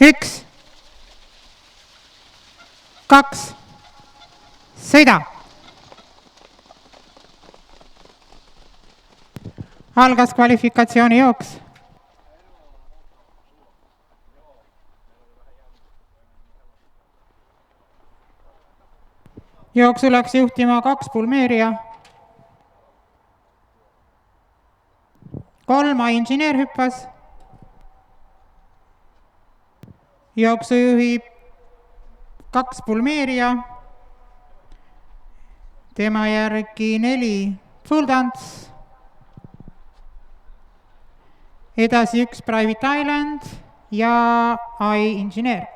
üks, kaks, sõida. algas kvalifikatsiooni jooks. jooksu läks juhtima 2 pulmeeria, 3 inseneer hüppas. jooksu juhib 2 pulmeeria, tema järgi 4 full dance, edasi 1 private island ja I inseneer.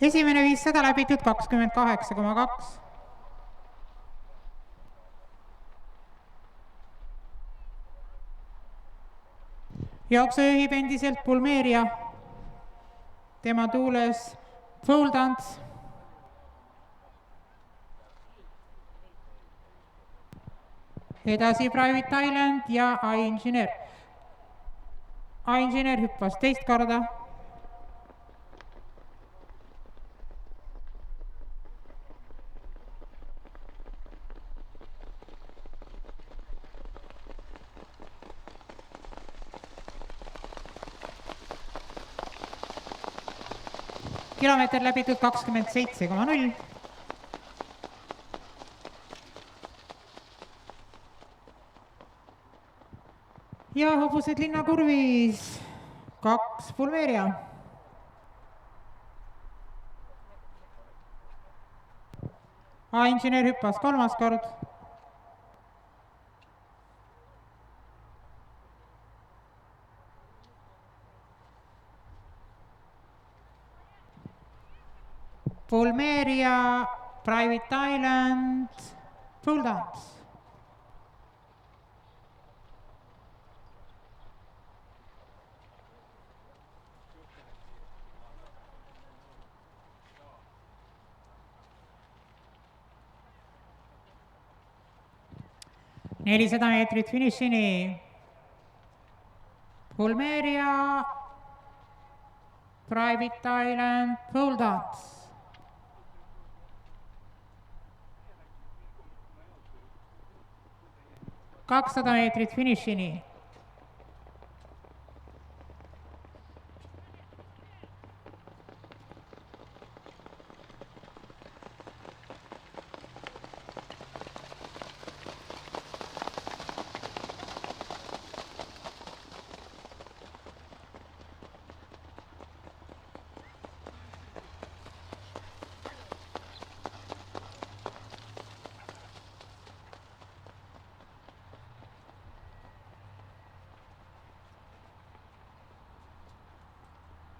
esimene 500 läbitud 28,2. jooksu juhib endiselt pulmeeria, tema tuules full dance. edasi private island ja I inseneer. I inseneer hüppas teist korda. kilomeeter läbitud 27,0. ja hobused linnakurvis 2 pulmeeria. inseneer hüppas 3. kord. pulmeeria, private island, full dance. Nelisada meetrit finišini. pulmeeria, private island, full dance. 200 meetrit finišini.